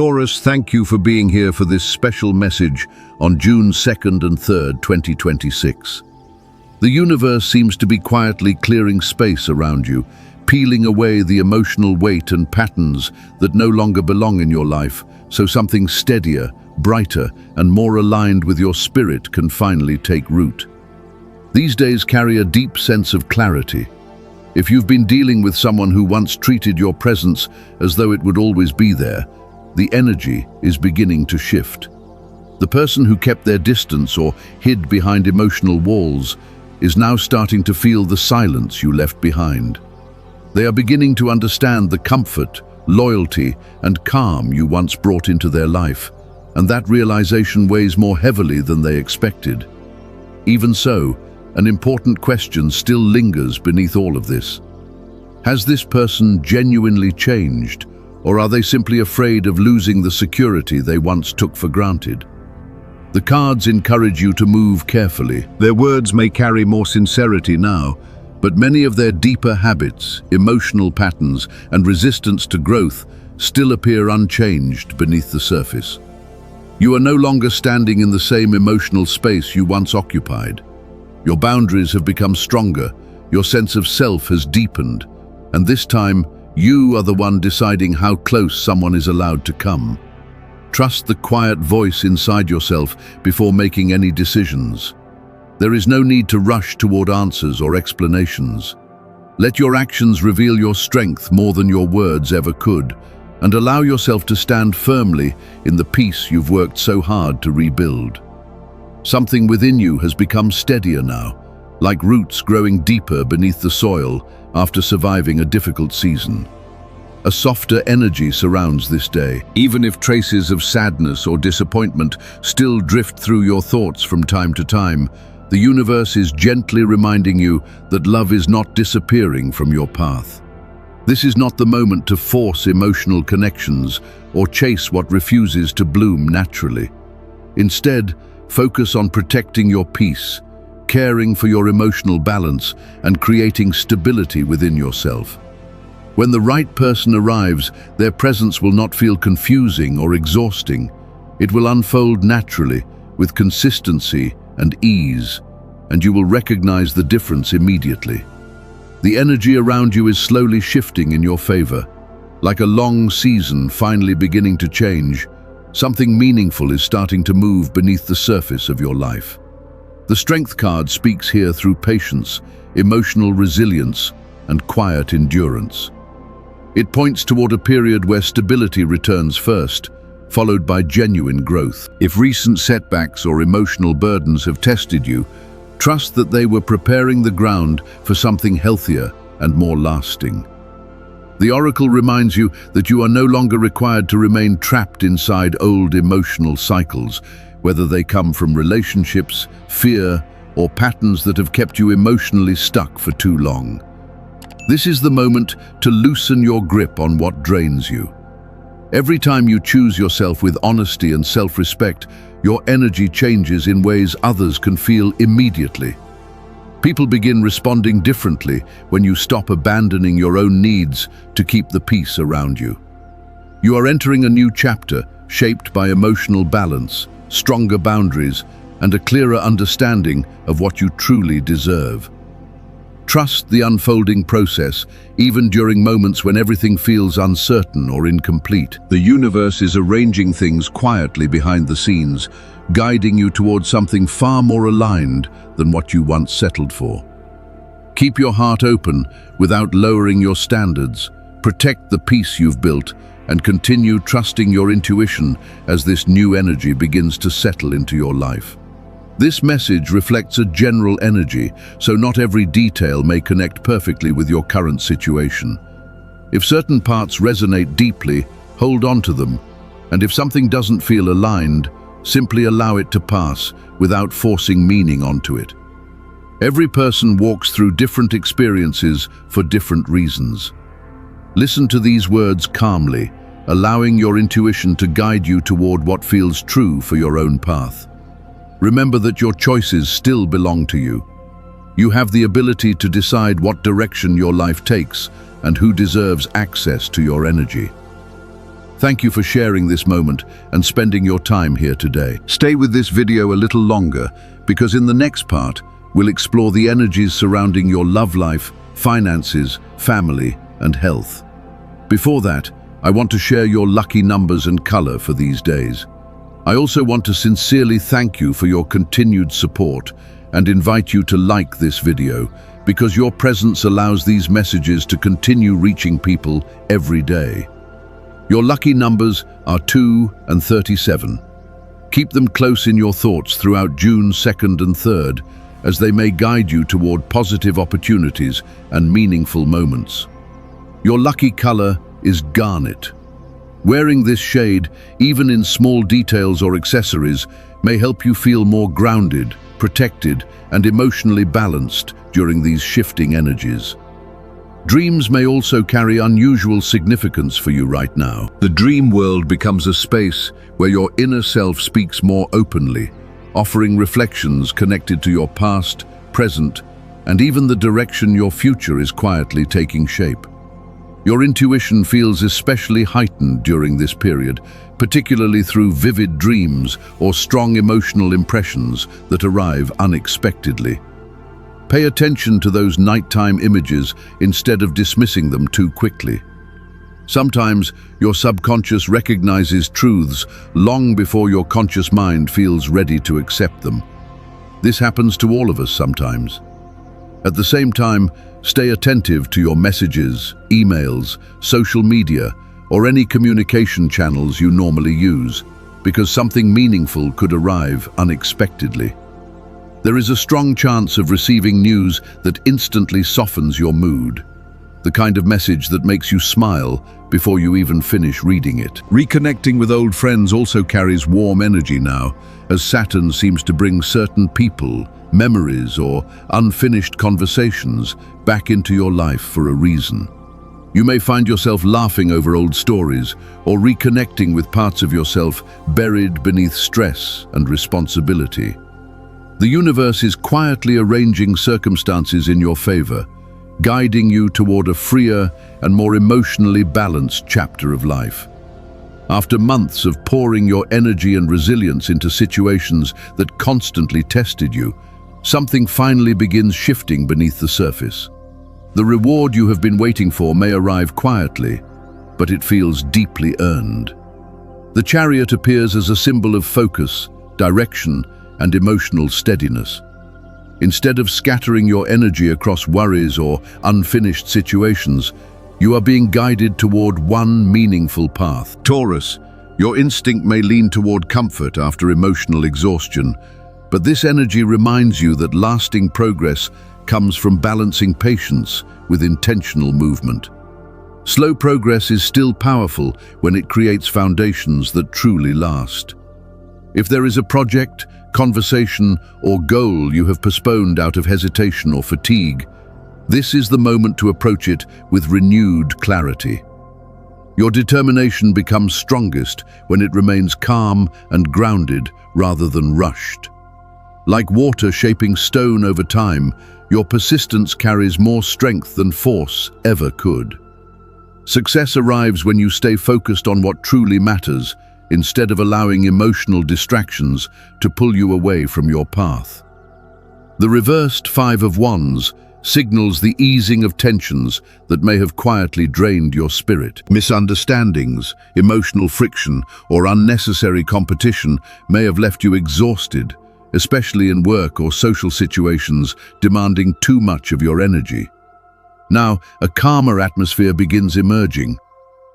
Taurus, thank you for being here for this special message on June 2nd and 3rd, 2026. The universe seems to be quietly clearing space around you, peeling away the emotional weight and patterns that no longer belong in your life, so something steadier, brighter, and more aligned with your spirit can finally take root. These days carry a deep sense of clarity. If you've been dealing with someone who once treated your presence as though it would always be there, the energy is beginning to shift. The person who kept their distance or hid behind emotional walls is now starting to feel the silence you left behind. They are beginning to understand the comfort, loyalty, and calm you once brought into their life, and that realization weighs more heavily than they expected. Even so, an important question still lingers beneath all of this. Has this person genuinely changed, or are they simply afraid of losing the security they once took for granted? The cards encourage you to move carefully. Their words may carry more sincerity now, but many of their deeper habits, emotional patterns, and resistance to growth still appear unchanged beneath the surface. You are no longer standing in the same emotional space you once occupied. Your boundaries have become stronger, your sense of self has deepened, and this time, you are the one deciding how close someone is allowed to come. Trust the quiet voice inside yourself before making any decisions. There is no need to rush toward answers or explanations. Let your actions reveal your strength more than your words ever could, and allow yourself to stand firmly in the peace you've worked so hard to rebuild. Something within you has become steadier now, like roots growing deeper beneath the soil after surviving a difficult season. A softer energy surrounds this day, even if traces of sadness or disappointment still drift through your thoughts from time to time. The universe is gently reminding you that love is not disappearing from your path. This is not the moment to force emotional connections or chase what refuses to bloom naturally. Instead, focus on protecting your peace, caring for your emotional balance, and creating stability within yourself. When the right person arrives, their presence will not feel confusing or exhausting. It will unfold naturally, with consistency and ease, and you will recognize the difference immediately. The energy around you is slowly shifting in your favor. Like a long season finally beginning to change, something meaningful is starting to move beneath the surface of your life. The Strength card speaks here through patience, emotional resilience, and quiet endurance. It points toward a period where stability returns first, followed by genuine growth. If recent setbacks or emotional burdens have tested you, trust that they were preparing the ground for something healthier and more lasting. The oracle reminds you that you are no longer required to remain trapped inside old emotional cycles, whether they come from relationships, fear, or patterns that have kept you emotionally stuck for too long. This is the moment to loosen your grip on what drains you. Every time you choose yourself with honesty and self-respect, your energy changes in ways others can feel immediately. People begin responding differently when you stop abandoning your own needs to keep the peace around you. You are entering a new chapter shaped by emotional balance, stronger boundaries, and a clearer understanding of what you truly deserve. Trust the unfolding process, even during moments when everything feels uncertain or incomplete. The universe is arranging things quietly behind the scenes, guiding you towards something far more aligned than what you once settled for. Keep your heart open without lowering your standards. Protect the peace you've built, and continue trusting your intuition as this new energy begins to settle into your life. This message reflects a general energy, so not every detail may connect perfectly with your current situation. If certain parts resonate deeply, hold on to them, and if something doesn't feel aligned, simply allow it to pass without forcing meaning onto it. Every person walks through different experiences for different reasons. Listen to these words calmly, allowing your intuition to guide you toward what feels true for your own path. Remember that your choices still belong to you. You have the ability to decide what direction your life takes and who deserves access to your energy. Thank you for sharing this moment and spending your time here today. Stay with this video a little longer, because in the next part, we'll explore the energies surrounding your love life, finances, family, and health. Before that, I want to share your lucky numbers and color for these days. I also want to sincerely thank you for your continued support and invite you to like this video, because your presence allows these messages to continue reaching people every day. Your lucky numbers are 2 and 37. Keep them close in your thoughts throughout June 2nd and 3rd, as they may guide you toward positive opportunities and meaningful moments. Your lucky color is garnet. Wearing this shade, even in small details or accessories, may help you feel more grounded, protected, and emotionally balanced during these shifting energies. Dreams may also carry unusual significance for you right now. The dream world becomes a space where your inner self speaks more openly, offering reflections connected to your past, present, and even the direction your future is quietly taking shape. Your intuition feels especially heightened during this period, particularly through vivid dreams or strong emotional impressions that arrive unexpectedly. Pay attention to those nighttime images instead of dismissing them too quickly. Sometimes your subconscious recognizes truths long before your conscious mind feels ready to accept them. This happens to all of us sometimes. At the same time, stay attentive to your messages, emails, social media, or any communication channels you normally use, because something meaningful could arrive unexpectedly. There is a strong chance of receiving news that instantly softens your mood, the kind of message that makes you smile before you even finish reading it. Reconnecting with old friends also carries warm energy now, as Saturn seems to bring certain people, memories, or unfinished conversations back into your life for a reason. You may find yourself laughing over old stories or reconnecting with parts of yourself buried beneath stress and responsibility. The universe is quietly arranging circumstances in your favor, guiding you toward a freer and more emotionally balanced chapter of life. After months of pouring your energy and resilience into situations that constantly tested you, something finally begins shifting beneath the surface. The reward you have been waiting for may arrive quietly, but it feels deeply earned. The Chariot appears as a symbol of focus, direction, and emotional steadiness. Instead of scattering your energy across worries or unfinished situations, you are being guided toward one meaningful path. Taurus, your instinct may lean toward comfort after emotional exhaustion, but this energy reminds you that lasting progress comes from balancing patience with intentional movement. Slow progress is still powerful when it creates foundations that truly last. If there is a project, conversation, or goal you have postponed out of hesitation or fatigue, this is the moment to approach it with renewed clarity. Your determination becomes strongest when it remains calm and grounded rather than rushed. Like water shaping stone over time, your persistence carries more strength than force ever could. Success arrives when you stay focused on what truly matters, instead of allowing emotional distractions to pull you away from your path. The reversed Five of Wands signals the easing of tensions that may have quietly drained your spirit. Misunderstandings, emotional friction, or unnecessary competition may have left you exhausted, especially in work or social situations demanding too much of your energy. Now, a calmer atmosphere begins emerging.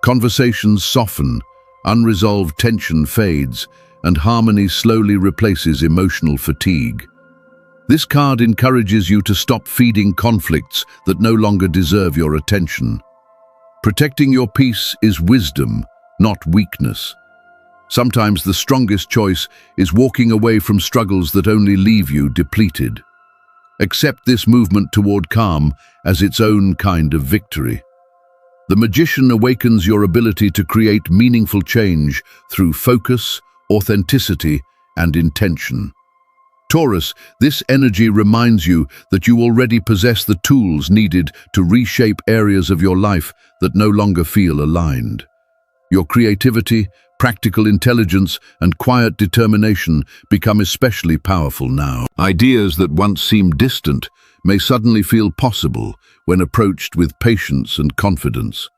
Conversations soften, unresolved tension fades, and harmony slowly replaces emotional fatigue. This card encourages you to stop feeding conflicts that no longer deserve your attention. Protecting your peace is wisdom, not weakness. Sometimes the strongest choice is walking away from struggles that only leave you depleted. Accept this movement toward calm as its own kind of victory. The Magician awakens your ability to create meaningful change through focus, authenticity, and intention. Taurus, this energy reminds you that you already possess the tools needed to reshape areas of your life that no longer feel aligned. Your creativity, practical intelligence, and quiet determination become especially powerful now. Ideas that once seemed distant may suddenly feel possible when approached with patience and confidence.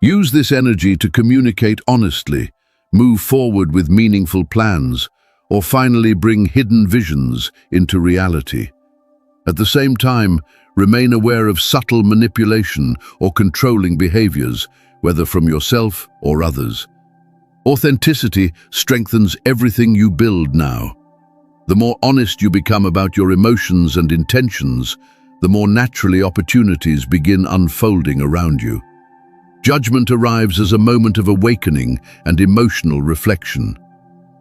Use this energy to communicate honestly, move forward with meaningful plans, or finally bring hidden visions into reality. At the same time, remain aware of subtle manipulation or controlling behaviors, whether from yourself or others. Authenticity strengthens everything you build now. The more honest you become about your emotions and intentions, the more naturally opportunities begin unfolding around you. Judgment arrives as a moment of awakening and emotional reflection.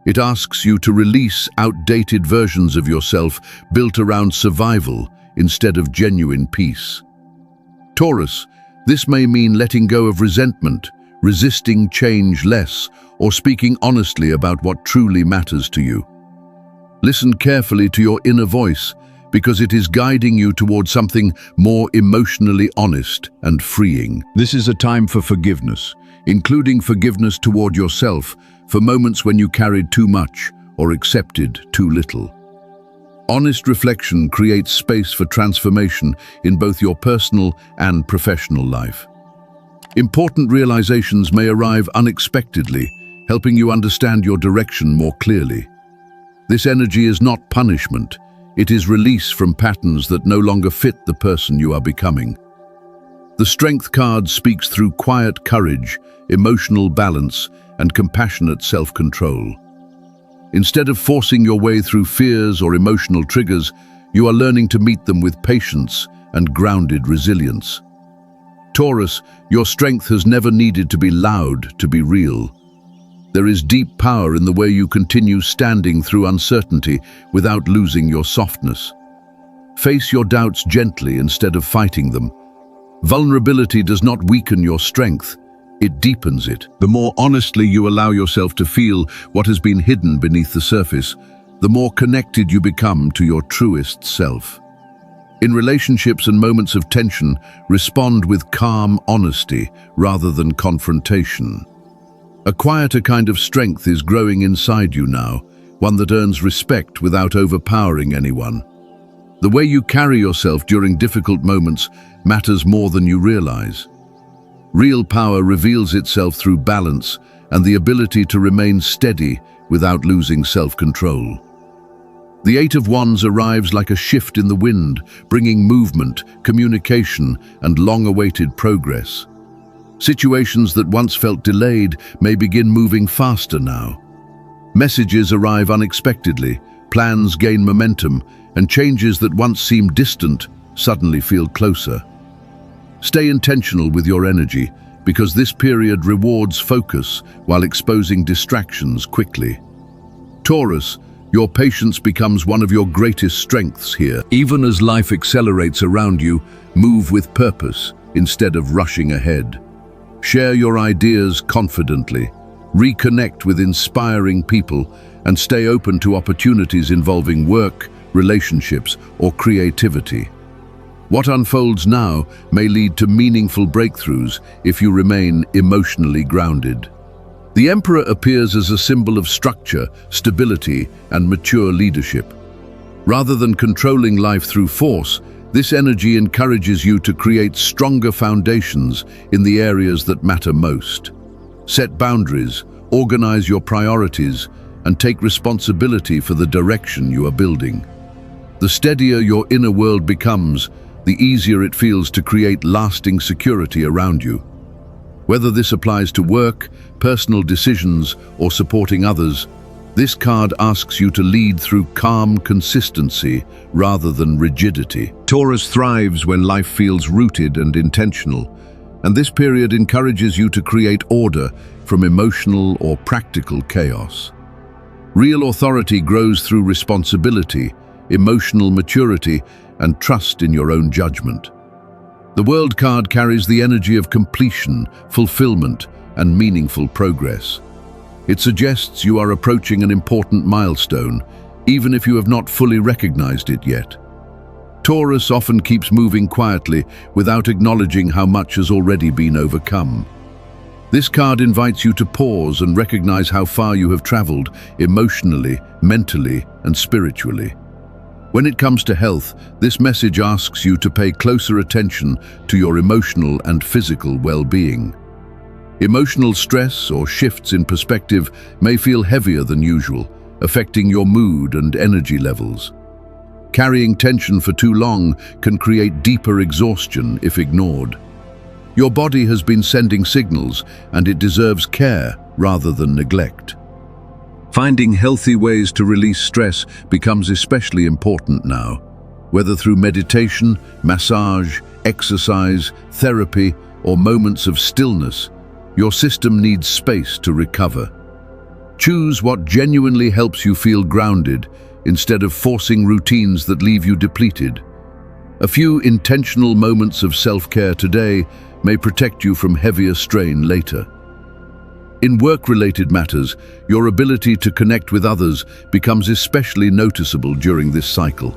It asks you to release outdated versions of yourself built around survival instead of genuine peace. Taurus, this may mean letting go of resentment, resisting change less, or speaking honestly about what truly matters to you. Listen carefully to your inner voice, because it is guiding you towards something more emotionally honest and freeing. This is a time for forgiveness, including forgiveness toward yourself for moments when you carried too much or accepted too little. Honest reflection creates space for transformation in both your personal and professional life. Important realizations may arrive unexpectedly, helping you understand your direction more clearly. This energy is not punishment. It is release from patterns that no longer fit the person you are becoming. The Strength card speaks through quiet courage, emotional balance, and compassionate self-control. Instead of forcing your way through fears or emotional triggers, you are learning to meet them with patience and grounded resilience. Taurus, your strength has never needed to be loud to be real. There is deep power in the way you continue standing through uncertainty without losing your softness. Face your doubts gently instead of fighting them. Vulnerability does not weaken your strength, it deepens it. The more honestly you allow yourself to feel what has been hidden beneath the surface, the more connected you become to your truest self. In relationships and moments of tension, respond with calm honesty rather than confrontation. A quieter kind of strength is growing inside you now, one that earns respect without overpowering anyone. The way you carry yourself during difficult moments matters more than you realize. Real power reveals itself through balance and the ability to remain steady without losing self-control. The Eight of Wands arrives like a shift in the wind, bringing movement, communication, and long-awaited progress. Situations that once felt delayed may begin moving faster now. Messages arrive unexpectedly, plans gain momentum, and changes that once seemed distant suddenly feel closer. Stay intentional with your energy, because this period rewards focus while exposing distractions quickly. Taurus, your patience becomes one of your greatest strengths here. Even as life accelerates around you, move with purpose instead of rushing ahead. Share your ideas confidently, reconnect with inspiring people, and stay open to opportunities involving work, relationships, or creativity. What unfolds now may lead to meaningful breakthroughs if you remain emotionally grounded. The Emperor appears as a symbol of structure, stability, and mature leadership. Rather than controlling life through force, this energy encourages you to create stronger foundations in the areas that matter most. Set boundaries, organize your priorities, and take responsibility for the direction you are building. The steadier your inner world becomes, the easier it feels to create lasting security around you. Whether this applies to work, personal decisions, or supporting others, this card asks you to lead through calm consistency rather than rigidity. Taurus thrives when life feels rooted and intentional, and this period encourages you to create order from emotional or practical chaos. Real authority grows through responsibility, emotional maturity, and trust in your own judgment. The World card carries the energy of completion, fulfillment, and meaningful progress. It suggests you are approaching an important milestone, even if you have not fully recognized it yet. Taurus often keeps moving quietly without acknowledging how much has already been overcome. This card invites you to pause and recognize how far you have traveled emotionally, mentally, and spiritually. When it comes to health, this message asks you to pay closer attention to your emotional and physical well-being. Emotional stress or shifts in perspective may feel heavier than usual, affecting your mood and energy levels. Carrying tension for too long can create deeper exhaustion if ignored. Your body has been sending signals, and it deserves care rather than neglect. Finding healthy ways to release stress becomes especially important now. Whether through meditation, massage, exercise, therapy, or moments of stillness, your system needs space to recover. Choose what genuinely helps you feel grounded instead of forcing routines that leave you depleted. A few intentional moments of self-care today may protect you from heavier strain later. In work-related matters, your ability to connect with others becomes especially noticeable during this cycle.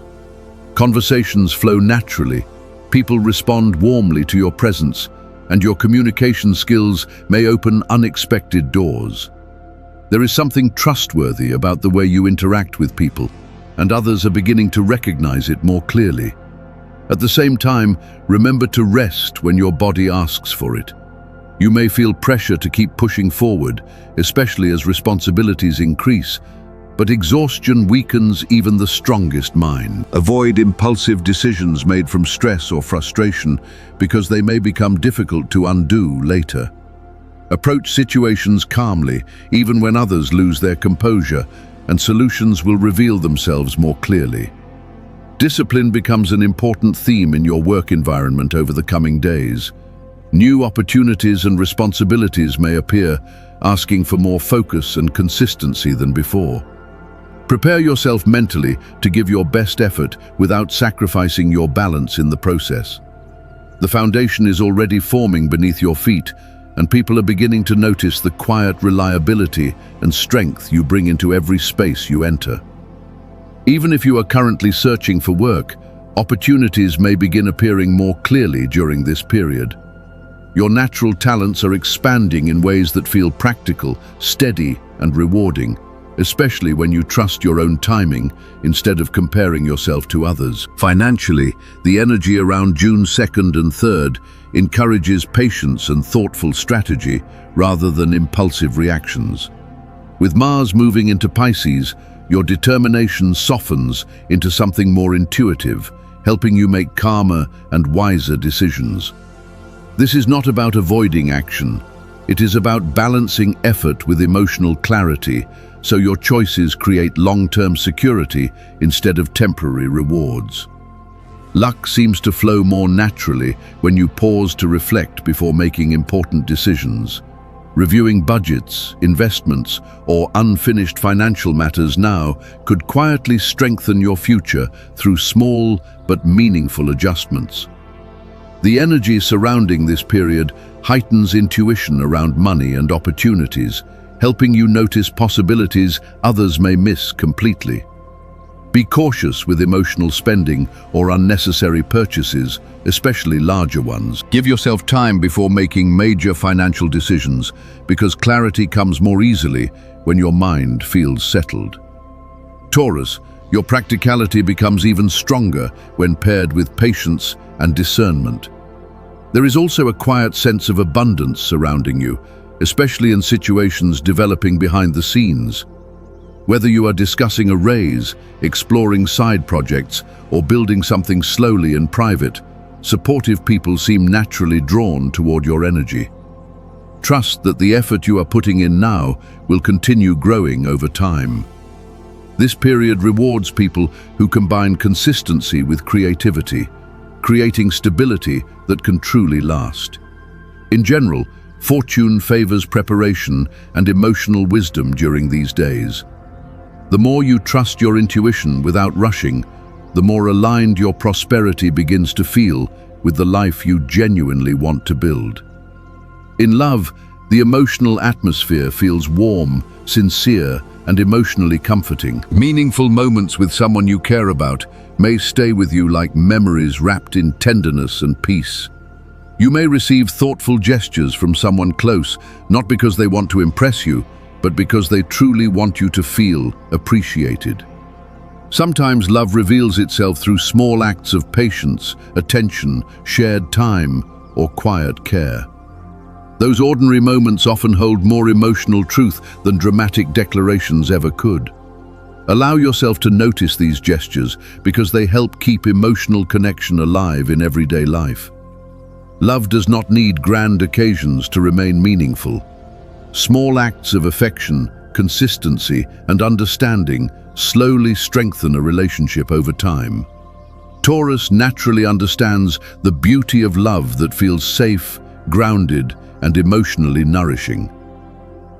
Conversations flow naturally, people respond warmly to your presence, and your communication skills may open unexpected doors. There is something trustworthy about the way you interact with people, and others are beginning to recognize it more clearly. At the same time, remember to rest when your body asks for it. You may feel pressure to keep pushing forward, especially as responsibilities increase, but exhaustion weakens even the strongest mind. Avoid impulsive decisions made from stress or frustration because they may become difficult to undo later. Approach situations calmly, even when others lose their composure, and solutions will reveal themselves more clearly. Discipline becomes an important theme in your work environment over the coming days. New opportunities and responsibilities may appear, asking for more focus and consistency than before. Prepare yourself mentally to give your best effort without sacrificing your balance in the process. The foundation is already forming beneath your feet, and people are beginning to notice the quiet reliability and strength you bring into every space you enter. Even if you are currently searching for work, opportunities may begin appearing more clearly during this period. Your natural talents are expanding in ways that feel practical, steady, and rewarding, especially when you trust your own timing instead of comparing yourself to others. Financially, the energy around June 2nd and 3rd encourages patience and thoughtful strategy rather than impulsive reactions. With Mars moving into Pisces, your determination softens into something more intuitive, helping you make calmer and wiser decisions. This is not about avoiding action. It is about balancing effort with emotional clarity, so your choices create long-term security instead of temporary rewards. Luck seems to flow more naturally when you pause to reflect before making important decisions. Reviewing budgets, investments, or unfinished financial matters now could quietly strengthen your future through small but meaningful adjustments. The energy surrounding this period heightens intuition around money and opportunities, helping you notice possibilities others may miss completely. Be cautious with emotional spending or unnecessary purchases, especially larger ones. Give yourself time before making major financial decisions, because clarity comes more easily when your mind feels settled. Taurus, your practicality becomes even stronger when paired with patience and discernment. There is also a quiet sense of abundance surrounding you, especially in situations developing behind the scenes. Whether you are discussing a raise, exploring side projects, or building something slowly and private, supportive people seem naturally drawn toward your energy. Trust that the effort you are putting in now will continue growing over time. This period rewards people who combine consistency with creativity, creating stability that can truly last. In general, fortune favors preparation and emotional wisdom during these days. The more you trust your intuition without rushing, the more aligned your prosperity begins to feel with the life you genuinely want to build. In love, the emotional atmosphere feels warm, sincere, and emotionally comforting. Meaningful moments with someone you care about may stay with you like memories wrapped in tenderness and peace. You may receive thoughtful gestures from someone close, not because they want to impress you, but because they truly want you to feel appreciated. Sometimes love reveals itself through small acts of patience, attention, shared time, or quiet care. Those ordinary moments often hold more emotional truth than dramatic declarations ever could. Allow yourself to notice these gestures because they help keep emotional connection alive in everyday life. Love does not need grand occasions to remain meaningful. Small acts of affection, consistency, and understanding slowly strengthen a relationship over time. Taurus naturally understands the beauty of love that feels safe, grounded, and emotionally nourishing.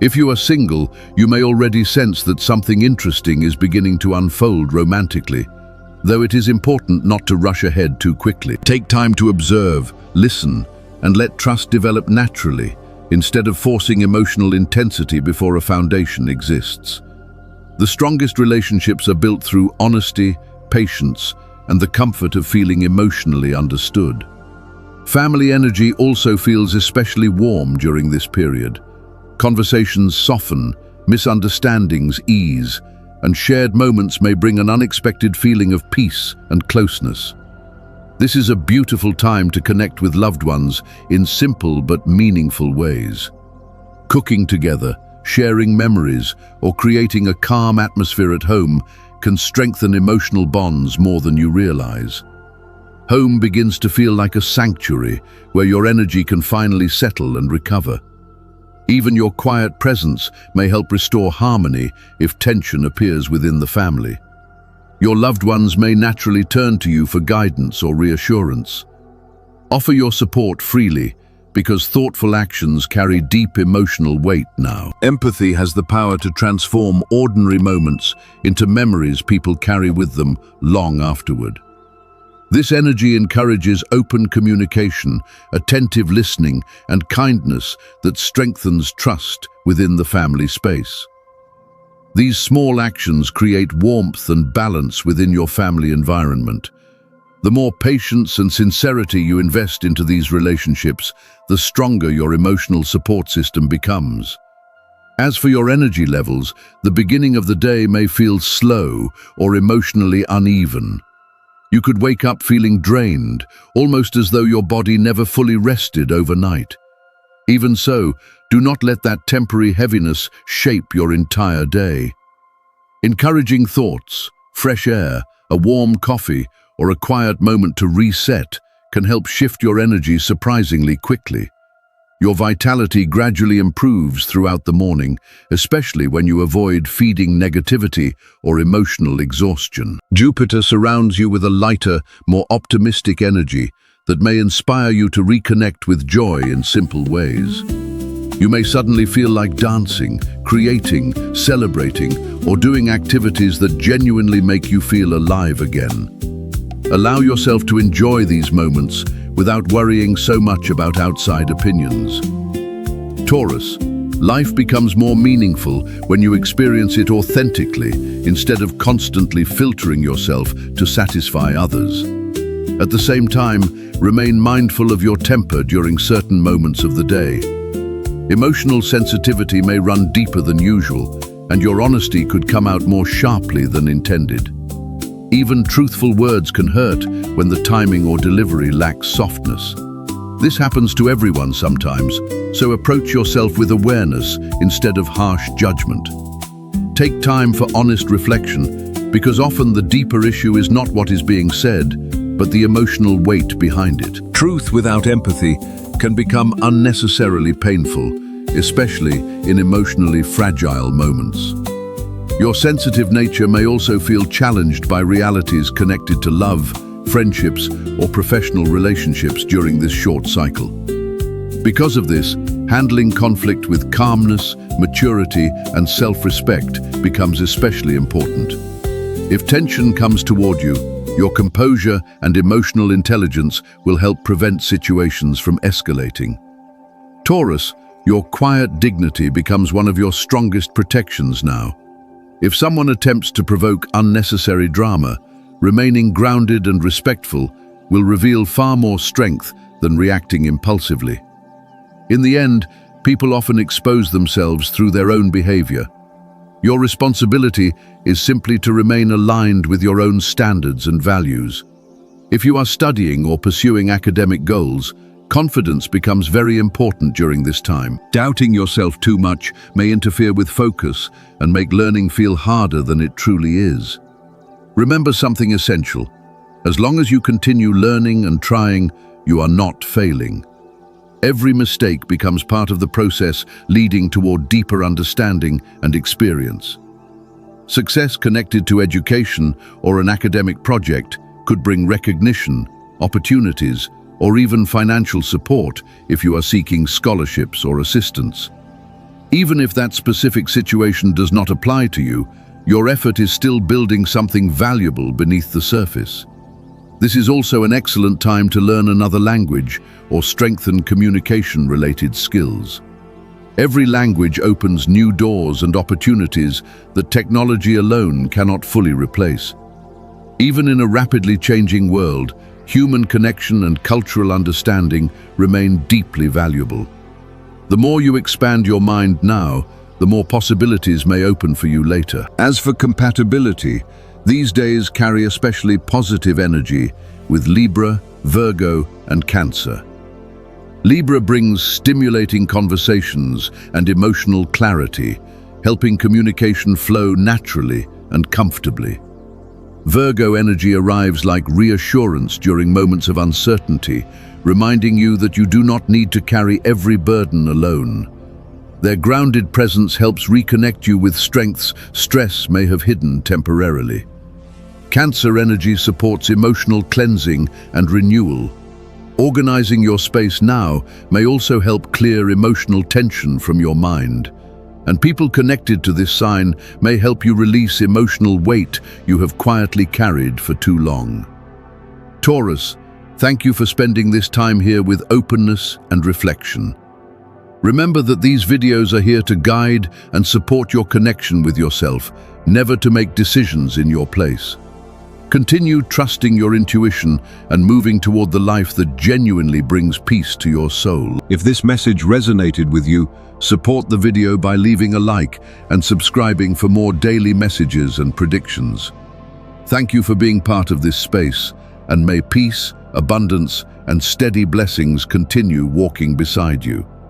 If you are single, you may already sense that something interesting is beginning to unfold romantically, though it is important not to rush ahead too quickly. Take time to observe, listen, and let trust develop naturally, instead of forcing emotional intensity before a foundation exists. The strongest relationships are built through honesty, patience, and the comfort of feeling emotionally understood. Family energy also feels especially warm during this period. Conversations soften, misunderstandings ease, and shared moments may bring an unexpected feeling of peace and closeness. This is a beautiful time to connect with loved ones in simple but meaningful ways. Cooking together, sharing memories, or creating a calm atmosphere at home can strengthen emotional bonds more than you realize. Home begins to feel like a sanctuary where your energy can finally settle and recover. Even your quiet presence may help restore harmony if tension appears within the family. Your loved ones may naturally turn to you for guidance or reassurance. Offer your support freely, because thoughtful actions carry deep emotional weight now. Empathy has the power to transform ordinary moments into memories people carry with them long afterward. This energy encourages open communication, attentive listening, and kindness that strengthens trust within the family space. These small actions create warmth and balance within your family environment. The more patience and sincerity you invest into these relationships, the stronger your emotional support system becomes. As for your energy levels, the beginning of the day may feel slow or emotionally uneven. You could wake up feeling drained, almost as though your body never fully rested overnight. Even so, do not let that temporary heaviness shape your entire day. Encouraging thoughts, fresh air, a warm coffee, or a quiet moment to reset can help shift your energy surprisingly quickly. Your vitality gradually improves throughout the morning, especially when you avoid feeding negativity or emotional exhaustion. Jupiter surrounds you with a lighter, more optimistic energy that may inspire you to reconnect with joy in simple ways. You may suddenly feel like dancing, creating, celebrating, or doing activities that genuinely make you feel alive again. Allow yourself to enjoy these moments without worrying so much about outside opinions. Taurus, life becomes more meaningful when you experience it authentically instead of constantly filtering yourself to satisfy others. At the same time, remain mindful of your temper during certain moments of the day. Emotional sensitivity may run deeper than usual, and your honesty could come out more sharply than intended. Even truthful words can hurt when the timing or delivery lacks softness. This happens to everyone sometimes, so approach yourself with awareness instead of harsh judgment. Take time for honest reflection, because often the deeper issue is not what is being said, but the emotional weight behind it. Truth without empathy can become unnecessarily painful, especially in emotionally fragile moments. Your sensitive nature may also feel challenged by realities connected to love, friendships, or professional relationships during this short cycle. Because of this, handling conflict with calmness, maturity, and self-respect becomes especially important. If tension comes toward you, your composure and emotional intelligence will help prevent situations from escalating. Taurus, your quiet dignity becomes one of your strongest protections now. If someone attempts to provoke unnecessary drama, remaining grounded and respectful will reveal far more strength than reacting impulsively. In the end, people often expose themselves through their own behavior. Your responsibility is simply to remain aligned with your own standards and values. If you are studying or pursuing academic goals, confidence becomes very important during this time. Doubting yourself too much may interfere with focus and make learning feel harder than it truly is. Remember something essential. As long as you continue learning and trying, you are not failing. Every mistake becomes part of the process leading toward deeper understanding and experience. Success connected to education or an academic project could bring recognition, opportunities, or even financial support if you are seeking scholarships or assistance. Even if that specific situation does not apply to you, your effort is still building something valuable beneath the surface. This is also an excellent time to learn another language or strengthen communication-related skills. Every language opens new doors and opportunities that technology alone cannot fully replace. Even in a rapidly changing world, human connection and cultural understanding remain deeply valuable. The more you expand your mind now, the more possibilities may open for you later. As for compatibility, these days carry especially positive energy with Libra, Virgo, and Cancer. Libra brings stimulating conversations and emotional clarity, helping communication flow naturally and comfortably. Virgo energy arrives like reassurance during moments of uncertainty, reminding you that you do not need to carry every burden alone. Their grounded presence helps reconnect you with strengths stress may have hidden temporarily. Cancer energy supports emotional cleansing and renewal. Organizing your space now may also help clear emotional tension from your mind. And people connected to this sign may help you release emotional weight you have quietly carried for too long. Taurus, thank you for spending this time here with openness and reflection. Remember that these videos are here to guide and support your connection with yourself, never to make decisions in your place. Continue trusting your intuition and moving toward the life that genuinely brings peace to your soul. If this message resonated with you, support the video by leaving a like and subscribing for more daily messages and predictions. Thank you for being part of this space, and may peace, abundance, and steady blessings continue walking beside you.